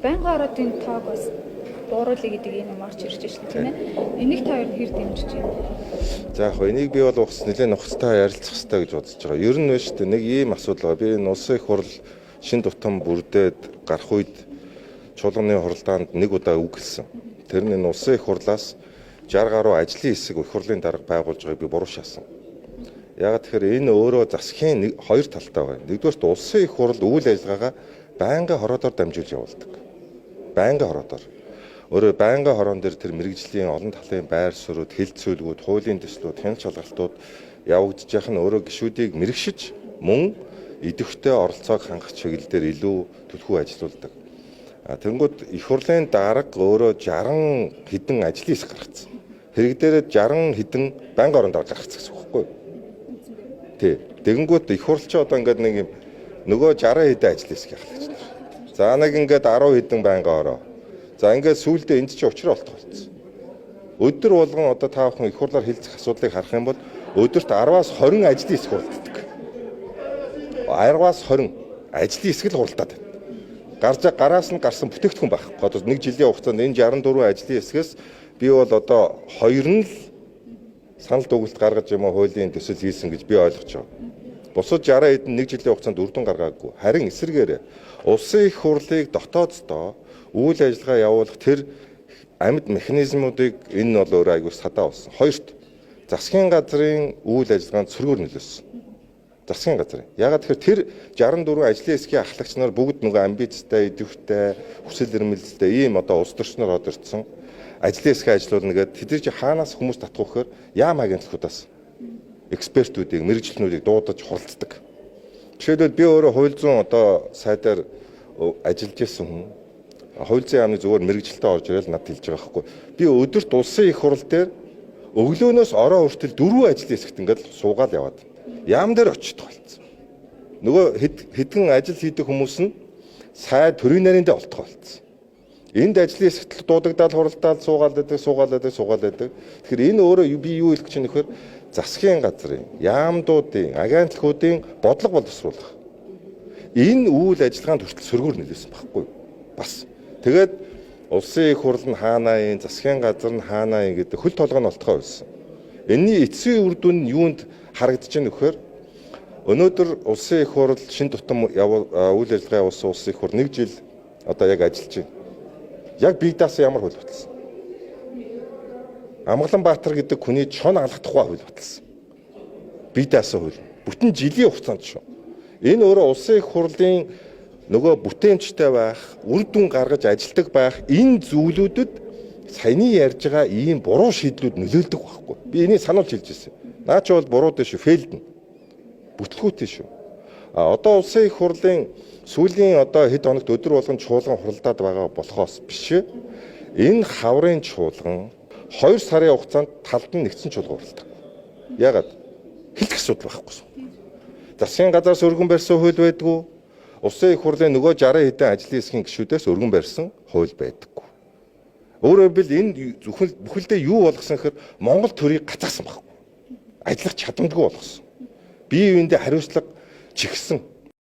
байнгын ороодын тоог бас бууруулъя гэдэг юм орж ирж байна тийм ээ. Энийг та хоёр хэр дэмжиж байна? За яг энийг би бол нэлээд нухацтай ярилцах хэрэгтэй гэж бодож байгаа. Ер нь биш үү нэг ийм асуудал байгаа. Би энэ улсын их хурл шин тутам бүрдээд гарах үед чуулганы хуралдаанд нэг удаа үг хэлсэн. Тэр нь энэ улсын их хурлаас 60 гаруй ажлын хэсэг их хурлын дарга байгуулж байгааг би буруу шаасан. Яг тэгэхээр энэ өөрөө засгийн хоёр талтай байна. Нэгдүгээрт улсын их хурл үйл ажиллагаагаа байнгын хороодоор дамжуулж явуулдаг. Байнгын хороодоор. Өөрөө байнгын хороон дээр тэр мэрэгжлийн олон талын байр суурь, хэлцүүлгүүд, хуулийн төслүүд, хяналт шалгалтууд явагдаж явах нь өөрөө гишүүдийг мэрэгшиж мөн идэвхтэй оролцоог хангах чиглэлээр илүү төлхөө ажиллаулдаг. Тэнгүүд их хурлын дарга өөрөө 60 хэдэн ажлын хэсэг гаргацсан. Хэрэг дээрээ 60 хэдэн байнгын хороон дарга гаргацсан гэсэн үг байхгүй юу? Тий. Тэгэнгүүт их хурлч одоо ингээд нэг юм нөгөө 60 хэдэн ажлын хэсэг явах гэж байна. За нэг ингээд 10 хэдэн байнгын хороо. За ингээд сүүлдээ энд чинь учраа болтох болсон. Өдөр болгон одоо та бүхэн их хурлаар хэлцэх асуудлыг харах юм бол өдөрт 10-аас 20 ажлын хэсэг хуралддаг. 10-аас 20 ажлын хэсэг л хуралдаад байна. Гараас нь гарсан бүтээгдэхүүн байхгүй. Одоо нэг жилийн хугацаанд энэ 64 ажлын хэсгээс би бол одоо 2 нь л санал дүгнэлт гаргаж юм уу хуулийн төсөл хийсэн гэж би ойлгож байгаа. Бусад 60 хэдэн нэг жилийн хугацаанд үр дүн гаргаагүй. Харин эсвэргээр улсын их хурлыг дотооддоо үйл ажиллагаа явуулах тэр амьд механизмуудыг энэ бол өөр айгүй садаа болсон. Хоёрт засгийн газрын үйл ажиллагаанд сөргөөр нөлөөсөн. Засгийн газрын. Ягаад тэгэхээр тэр 64 ажлын хэсгийн ахлагч нар бүгд нөгөө амбицтай, идэвхтэй, хүсэл эрмэлзэлтэй ийм одоо улс төрчнөр од ирсэн ажлын хэсгээ ажиллуулна гэдэг тэд чи хаанаас хүмүүс татах вэхээр яам агентлагуудаас экспертүүдийг, мэрэгчлэнүүдийг дуудаж хуралцдаг. Жишээлбэл би өөрөө хууль зүйн одоо сайдаар ажиллаж ирсэн хүн. Хууль зүйн яамны зүгээр мэрэгчлэлтэй орж ирэл надад хэлж байгаа байхгүй. Би өдөрт улсын их хурал дээр өглөөнөөс ороо хүртэл 4 ажлын хэсэгт ингээд суугаад яваад яам дээр очиж толцсон. Нөгөө хэдэн ажил хийдэг хүмүүс нь сай төрийн нарийн дээр олдох болсон. Энд ажлын хэсэгт дуудагдаад хуралдаал суугаад байдаг. Тэгэхээр энэ өөрөө би юу хэлэх гэж байна вэхээр засгийн газрын, яамдуудын, агентлагуудын бодлого боловсруулах. Энэ үйл ажиллагаанд хүртэл сөргөөр нөлөөсөн байхгүй юу? Бас. Тэгээд улсын их хурл нь хаанаа, засгийн газар нь хаанаа гэдэг хөл толгойн олтгоо байсан. Энэний эцсийн үр дүн нь юунд харагдаж байна вэхээр өнөөдөр улсын их хурл шин тутам үйл ажиллагаа явуулсан улсын их хурл 1 жил одоо яг ажиллаж байна. Яг бигдаас ямар хөл баталсан. Амгаланбаатар гэдэг хүний чон алах тухай хөл баталсан. Бигдаас хөл. Бүтэн жилийн хугацаанд шүү. Энэ өөрөө улсын их хурлын нөгөө бүтээмжтэй байх, үр дүн гаргаж ажилтдаг байх энэ зүйлүүдэд саяны ярьж байгаа ийм буруу шийдлүүд нөлөөлдөг байхгүй. Би энийг сануулж хэлж ирсэн. Наа чи бол буруу дээ шүү, фейлдэн. Бүтлгүүтэй шүү. Одоо улсын их хурлын сүүлийн одоо хэд хоногт өдөр болгон чуулган хуралдаад байгаа болохоос биш. Энэ хаврын чуулган 2 сарын хугацаанд талд нь нэгдсэн чуулган хуралдаг. Ягаад? Хэлэх асуудал байхгүй. Засгийн газраас өргөн барьсан хууль байдгүй. Улсын их хурлын нөгөө 60 хэдэн ажлын хэсгийн гишүүдээс өргөн барьсан хууль байдаггүй. Өөрөөр хэлбэл энэ бүхэлдээ юу болгосон гэхээр Монгол төрийг гацаасан байхгүй. Ажиллах чадамдгүй болгосон. Бие биендээ хариуцлага чигсэн.